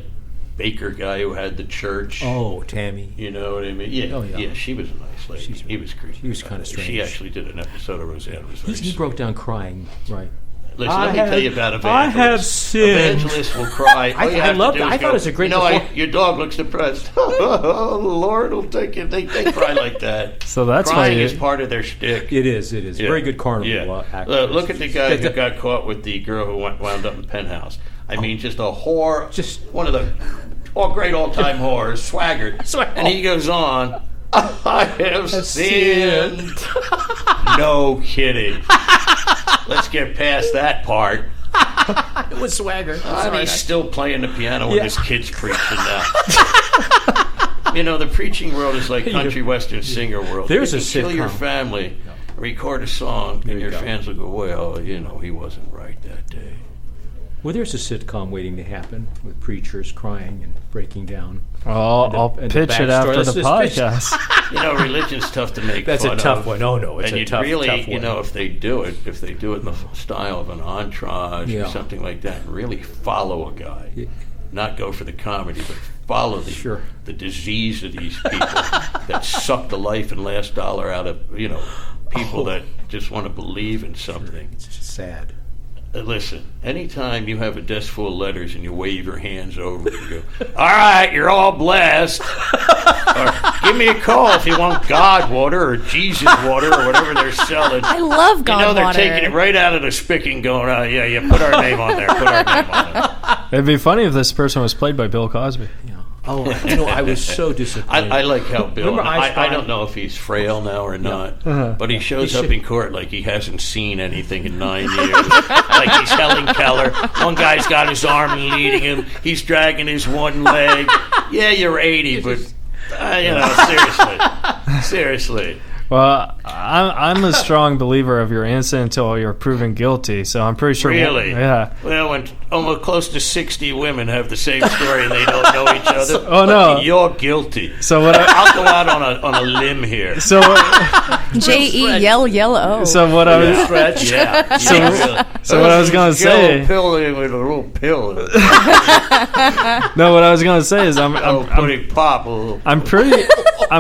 baker guy who had the church. Oh, Tammy. You know what I mean? Yeah. Oh, yeah. Yeah, she was a nice lady. He was creepy. He was kind of strange. She actually did an episode of Roseanne. He broke down crying, right? Listen, let me tell you about Evangelist. I have sinned. Evangelist will cry. I loved it. I thought it was a great your dog looks depressed. Oh, the Lord will take it. They cry like that. So that's crying why is part of their shtick. It is. Yeah. Very good carnival actor. Look at the guy who got caught with the girl who wound up in the penthouse. I mean, just a whore. Just one of the great all-time whores, Swaggart. And he goes on, I have sinned. No kidding. Let's get past that part. It was Swagger. He's still playing the piano when his kid's preaching now. The preaching world is like country western singer world. There's you a kill sitcom. your family, record a song, and your fans will go, well, he wasn't right that day. Well, there's a sitcom waiting to happen with preachers crying and breaking down. Well, I'll pitch it after the podcast. Religion's tough to make That's fun of. That's a tough one. Oh, no, it's and a tough one. If they do it in the style of an Entourage or something like that, and really follow a guy, not go for the comedy, but follow the disease of these people that suck the life and last dollar out of, people that just want to believe in something. It's just sad. Listen, anytime you have a desk full of letters and you wave your hands over and you go, all right, you're all blessed. Or give me a call if you want God water or Jesus water or whatever they're selling. I love God water. They're taking it right out of the spigot and going, oh, yeah, put our name on there, put our name on there. It'd be funny if this person was played by Bill Cosby. Yeah. Oh, I was so disappointed. I like how Bill, I don't know if he's frail now or not, but he shows up in court like he hasn't seen anything in 9 years. Like he's Helen Keller. One guy's got his arm leading him. He's dragging his one leg. Yeah, you're 80, but, seriously. Well, I'm a strong believer of you're innocent until you're proven guilty, so I'm pretty sure... Really? Yeah. Well, when almost close to 60 women have the same story and they don't know each other, oh, no. You're guilty. So what I'll go out on a limb here. So J-E, yellow. So what I was... Stretch? Yeah. So what I was going to say... Pill with a little pill. No, what I was going to say is I'm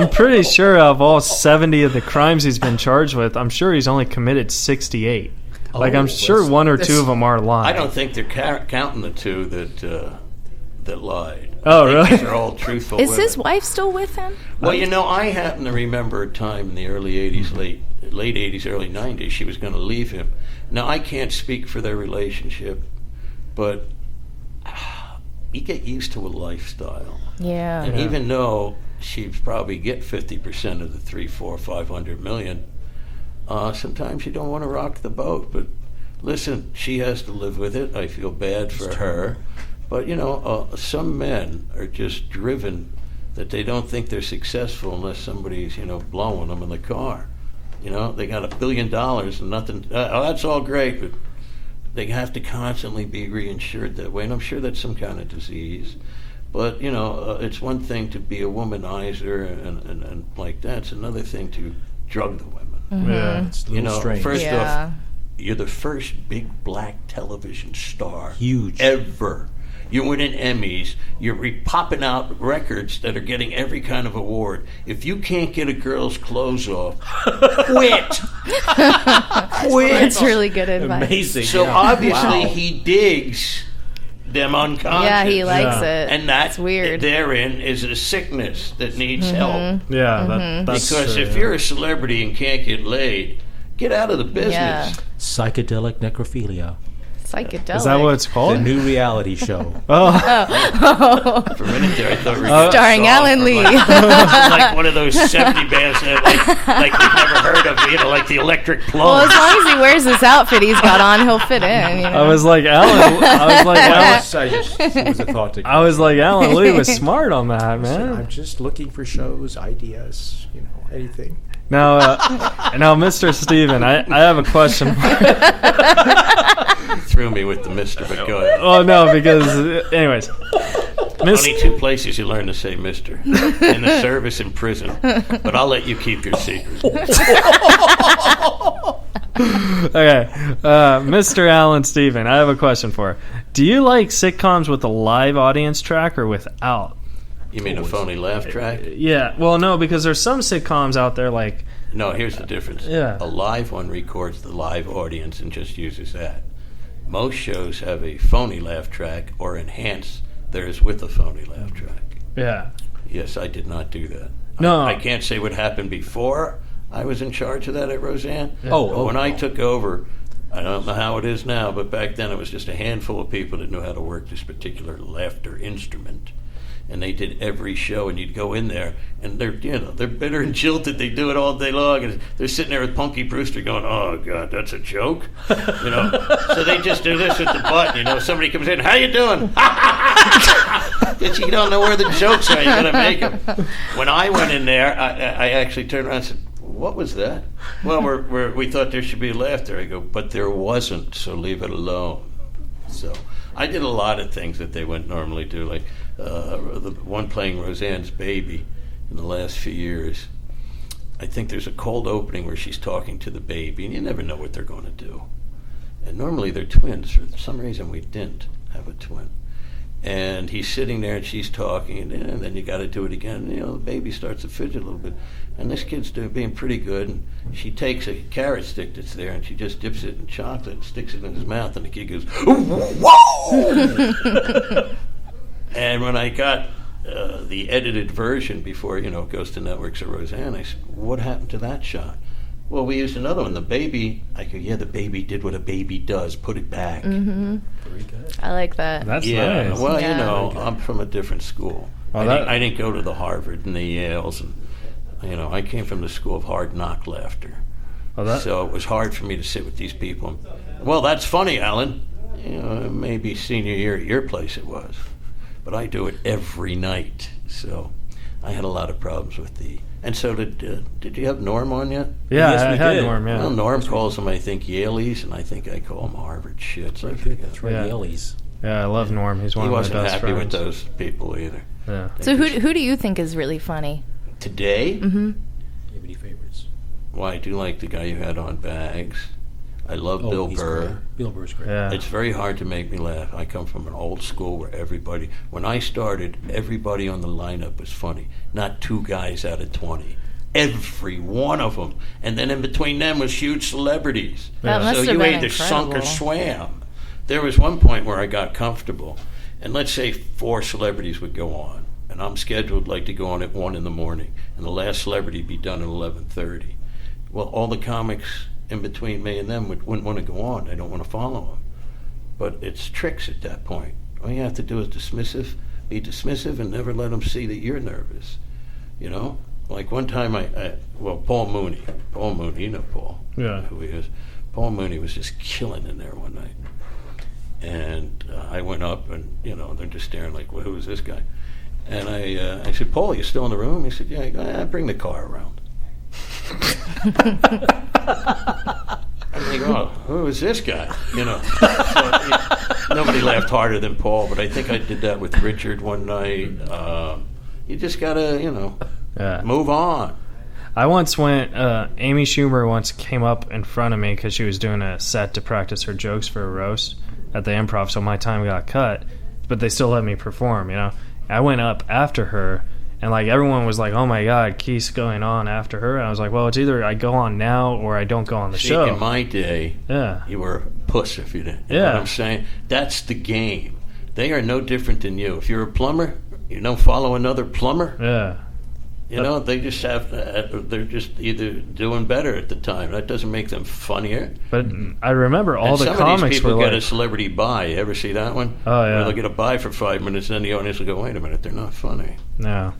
pretty sure of all 70 of the crimes he's been charged with, I'm sure he's only committed 68. I'm sure one or two of them are lying. I don't think they're counting the two that lied. Oh, really? They're all truthful. Is women. his wife still with him? Well, I happen to remember a time in the early 80s, late 80s, early 90s, she was going to leave him. Now, I can't speak for their relationship, but you get used to a lifestyle. Yeah. And even though she'd probably get 50% of the 300, 400, 500 million, sometimes you don't want to rock the boat. But listen, she has to live with it. I feel bad for her. But, some men are just driven that they don't think they're successful unless somebody's, blowing them in the car. They got $1 billion and nothing. That's all great, but they have to constantly be reinsured that way. And I'm sure that's some kind of disease. But, it's one thing to be a womanizer and like that. It's another thing to drug the women. Mm-hmm. Yeah. It's a little strange. First off, you're the first big black television star. Huge. Ever. You win an Emmys. You're popping out records that are getting every kind of award. If you can't get a girl's clothes off, quit. Quit. That's really good advice. Amazing. So obviously he digs them unconscious. Yeah, he likes it. And that's weird. Therein is a sickness that needs help. Yeah, that's because true, if you're a celebrity and can't get laid, get out of the business. Yeah. Psychedelic necrophilia. Psychedelic. Is that what it's The called? new reality show. For a minute there, I thought we were starring Allan Lee. like one of those 70 bands that like we've never heard of, like the Electric Plum. Well, as long as he wears this outfit he's got on, he'll fit in. I was like Alan. It was a thought to I was like Allan Lee was smart on that, man. I'm just looking for shows, ideas, anything. Now, Mr. Stephan, I have a question for you. You threw me with the mister, but go ahead. Oh, no, because, anyways. Only two places you learn to say mister. In the service and prison. But I'll let you keep your secret. Okay. Mr. Allan Stephan, I have a question for you. Do you like sitcoms with a live audience track or without? You mean a phony laugh track? Yeah. Well, no, because there's some sitcoms out there like... No, here's the difference. Yeah. A live one records the live audience and just uses that. Most shows have a phony laugh track or enhance theirs with a phony laugh track. Yeah. Yes, I did not do that. No. I can't say what happened before I was in charge of that at Roseanne. Oh, when I took over, I don't know how it is now, but back then it was just a handful of people that knew how to work this particular laughter instrument. And they did every show, and you'd go in there, and they're bitter and jilted. They do it all day long, and they're sitting there with Punky Brewster going, "Oh God, that's a joke," So they just do this with the button. Somebody comes in, "How you doing?" But you don't know where the jokes are. You got to make them. When I went in there, I actually turned around and said, "What was that?" "Well, we thought there should be laughter." I go, "But there wasn't, so leave it alone." So I did a lot of things that they wouldn't normally do, like the one playing Roseanne's baby in the last few years. I think there's a cold opening where she's talking to the baby, and you never know what they're going to do. And normally they're twins. For some reason, we didn't have a twin. And he's sitting there, and she's talking, and then you got to do it again. The baby starts to fidget a little bit. And this kid's being pretty good, and she takes a carrot stick that's there and she just dips it in chocolate and sticks it in his mouth, and the kid goes, whoa! And when I got the edited version before, it goes to networks or Roseanne, I said, what happened to that shot? Well, we used another one. The baby, I go, the baby did what a baby does, put it back. Mm-hmm. Very good. I like that. That's nice. Well, I'm from a different school. Well, I didn't go to the Harvard and the Yales, and I came from the school of hard knock laughter. So it was hard for me to sit with these people. Well, that's funny, Alan. Maybe senior year at your place it was, but I do it every night. So I had a lot of problems with the. And so did you have Norm on yet? Yeah, Yes, I we had did. Norm. Yeah. Well, Norm calls them, I think, Yaleys, and I think I call them Harvard shits. That's right, Yeah. Yaleys. Yeah, I love Norm. He's one He of my wasn't best happy friends. with those people either. Yeah. So who do you think is really funny? Today? Mm-hmm. Do you have any favorites? Well, I do like the guy you had on Bags. I love Bill he's Burr. great. Bill Burr's great. Yeah. It's very hard to make me laugh. I come from an old school where when I started, everybody on the lineup was funny. Not 2 guys out of 20. Every one of them. And then in between them was huge celebrities. That must So have you been either sunk or incredible. swam. There was one point where I got comfortable, and let's say 4 celebrities would go on, and I'm scheduled to go on at 1 in the morning, and the last celebrity would be done at 11:30. Well, all the comics in between me and them wouldn't want to go on. They don't want to follow them. But it's tricks at that point. All you have to do is be dismissive, and never let them see that you're nervous. Like one time Paul Mooney, you know Paul. Yeah. Who he is. Paul Mooney was just killing in there one night. And I went up, and, they're just staring like, well, who is this guy? And I said, Paul, you still in the room? He said, yeah. I go, bring the car around. I'm like, oh, who is this guy? So, nobody laughed harder than Paul, but I think I did that with Richard one night. You just got to, move on. I once went, Amy Schumer once came up in front of me because she was doing a set to practice her jokes for a roast at the Improv, so my time got cut, but they still let me perform, I went up after her, and everyone was like, oh my God, Keith's going on after her, and I was like, well, it's either I go on now or I don't go on the show. In my day, you were a puss if you didn't. You know what I'm saying? That's the game. They are no different than you. If you're a plumber, you don't follow another plumber. Yeah. They just they're just either doing better at the time. That doesn't make them funnier. But I remember all the some comics of these people were get like, a celebrity buy. You ever see that one? Oh, yeah. Where they'll get a buy for 5 minutes, and then the audience will go, wait a minute, they're not funny. no.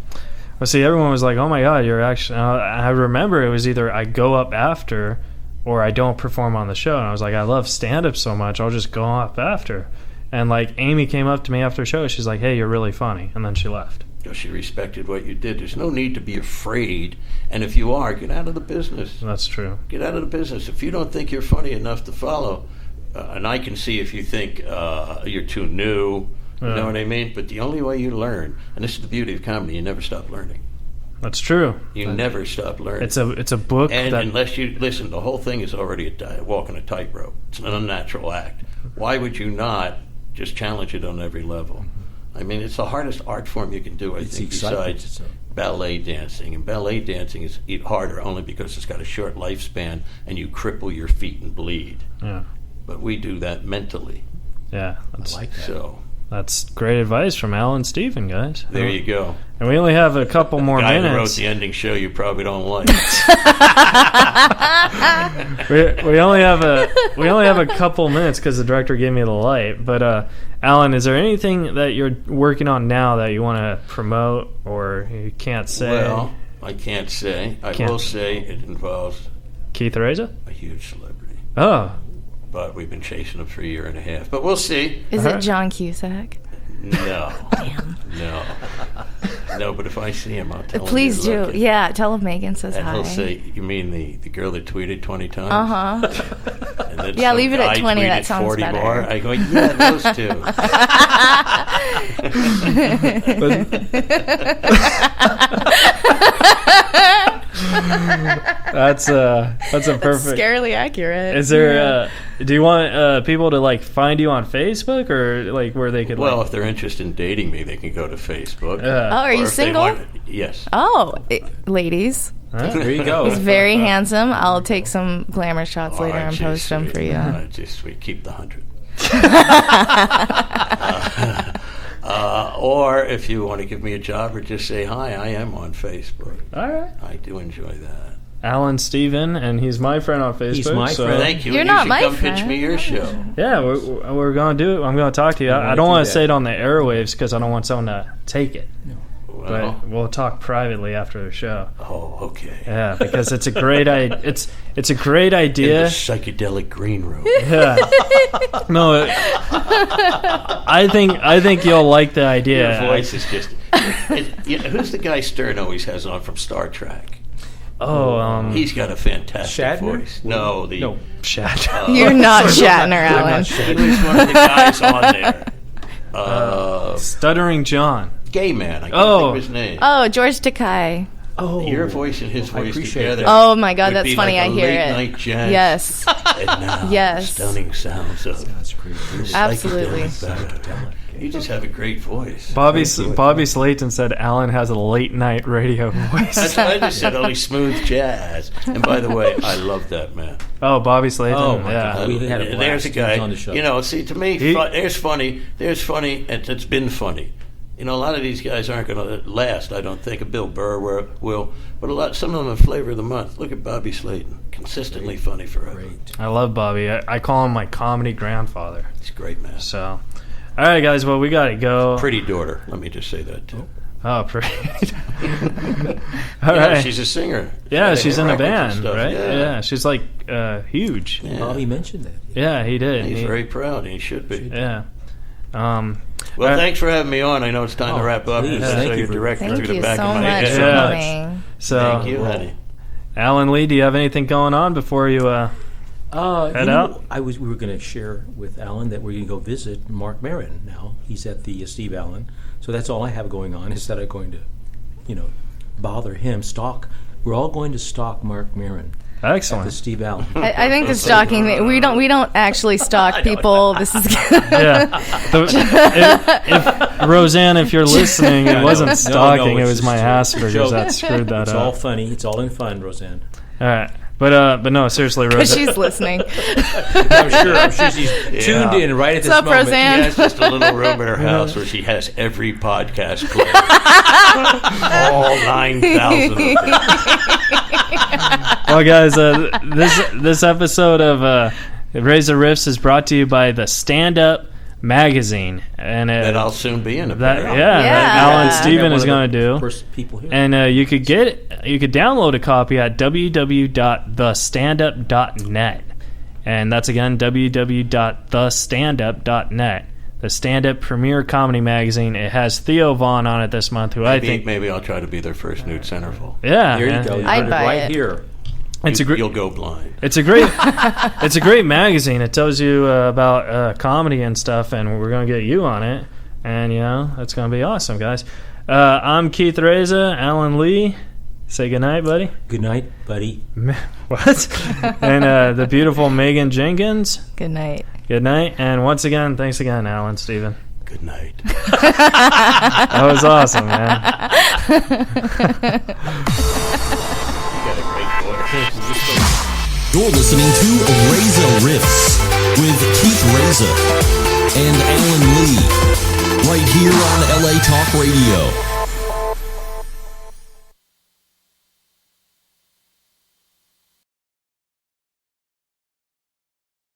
Well, see, everyone was like, oh my God, you're actually... I remember it was either I go up after or I don't perform on the show. And I was like, I love stand-up so much, I'll just go up after. And Amy came up to me after the show. She's like, hey, you're really funny. And then she left. She respected what you did. There's no need to be afraid. And if you are, get out of the business. That's true. Get out of the business. If you don't think you're funny enough to follow, and I can see if you think you're too new, you know what I mean? But the only way you learn, and this is the beauty of comedy, you never stop learning. That's true. You never stop learning. It's a book and that... unless you listen, the whole thing is already walking a tightrope. It's an unnatural act. Why would you not just challenge it on every level? I mean, it's the hardest art form you can do, I think, besides ballet dancing. And ballet dancing is harder only because it's got a short lifespan and you cripple your feet and bleed. Yeah. But we do that mentally. Yeah. I like that. So that's great advice from Allan Stephan, guys. there you go. And we only have a couple more Guy minutes. who wrote the ending show you probably don't like. we only have a couple minutes because the director gave me the light. But Allan, is there anything that you're working on now that you want to promote or you can't say? Well, I can't say. I will say it involves Keith Reza? a huge celebrity. Oh. But we've been chasing him for a year and a half. But we'll see. Is it John Cusack? No. Damn. No, but if I see him, I'll tell him. Please you're do. lucky. Yeah, tell him Megan says And hi. he'll say, you mean the girl that tweeted 20 times? Uh-huh. And then Yeah, some leave it at guy 20, that tweeted sounds 40 better. more. I go, yeah, those two. That's a perfect. Scarily accurate. Is there? Do you want people to find you on Facebook or where they could? Well, if they're interested in dating me, they can go to Facebook. Oh, are Or you if they single? Yes. Oh, ladies. There you go. He's very handsome. I'll take some glamour shots later and post them for you. We keep the 100. Or if you want to give me a job or just say hi, I am on Facebook. All right. I do enjoy that. Allan Stephan, and he's my friend on Facebook. He's my friend. Thank you. You're and not you my come friend. pitch me your show. Yeah, we're going to do it. I'm going to talk to you. I don't want to say it on the airwaves because I don't want someone to take it. No. Well, But we'll talk privately after the show. oh, okay. Yeah, because it's a great it's a great idea. In the psychedelic green room. Yeah. No, I think you'll like the idea. Your voice is just. Who's the guy Stern always has on from Star Trek? He's got a fantastic Shatner? voice. No, Shatner. You're not Shatner, Alan. He was one of the guys on there. Stuttering John. Gay man. I can't think of his name. Oh, George Takei. Oh, Your voice and his voice appreciate together. that. Oh my God, would that's be funny. like I a hear late it. night jazz. Yes. And now, Yes. stunning sounds of Absolutely. psychedelic. You just have a great voice. Bobby Slayton said Alan has a late night radio voice. That's what I just said. Only smooth jazz. And by the way, I love that man. Oh, Bobby Slayton. Oh, my yeah. God. We had a blast. There's a guy. He was on the show. You know, see, to me, there's funny, and it's been funny. You know, a lot of these guys aren't going to last, I don't think. Bill Burr will. But some of them are flavor of the month. Look at Bobby Slayton. Consistently funny forever. I love Bobby. I call him my comedy grandfather. He's a great man. So, all right, guys. Well, we got to go. Pretty daughter. Let me just say that, too. Oh, pretty. All right. right. She's a singer. Yeah, she's in a records and band, stuff. right? Yeah. She's like huge. Yeah. Bobby mentioned that. Yeah, he did. He's very proud, and he should be. Yeah. Well, thanks for having me on. I know it's time to wrap up. please. I Thank saw you your for- director Thank through the you back so of my much head. for Yeah. coming. So, Thank you, honey. Alan Lee, do you have anything going on before you head out? We were going to share with Alan that we're going to go visit Mark Maron now. He's at the Steve Allen. So that's all I have going on is that I'm going to, bother him, stalk. We're all going to stalk Mark Maron. At the Excellent. Steve Allen. I think the stalking we don't actually stalk people. This is Yeah. If Roseanne, if you're listening, it wasn't stalking. It it's was just my a Asperger's joke. that screwed that It's up. all funny. It's all in fun, Roseanne. All right. But no, seriously, because Roseanne. she's listening. I'm sure she's tuned in right at this What's up, moment. Roseanne? She has just a little room in her house where she has every podcast played. All 9,000 of them. Well, guys, this episode of Reza Rifts is brought to you by the Stand Up magazine, and That I'll soon be in. that apparently. that Allan Yeah. Stephan is One going of to the do. first people here. And you could download a copy at www.thestandup.net, and that's again www.thestandup.net. The stand-up premier comedy magazine. It has Theo Vaughn on it this month, who I think Maybe I'll try to be their first nude centerfold. yeah, There yeah. you go. You I'd heard it buy right it. here. It's a great. You'll go blind. It's a great magazine. It tells you about comedy and stuff, and we're gonna get you on it, and it's gonna be awesome, guys. I'm Keith Reza, Alan Lee. Say goodnight, buddy. Good night, buddy. What? And the beautiful Meghan Jenkins. Good night. Good night, and once again, thanks again, Allan Stephan. Good night. That was awesome, man. You're listening to Reza Rifts with Keith Reza and Alan Lee right here on LA Talk Radio.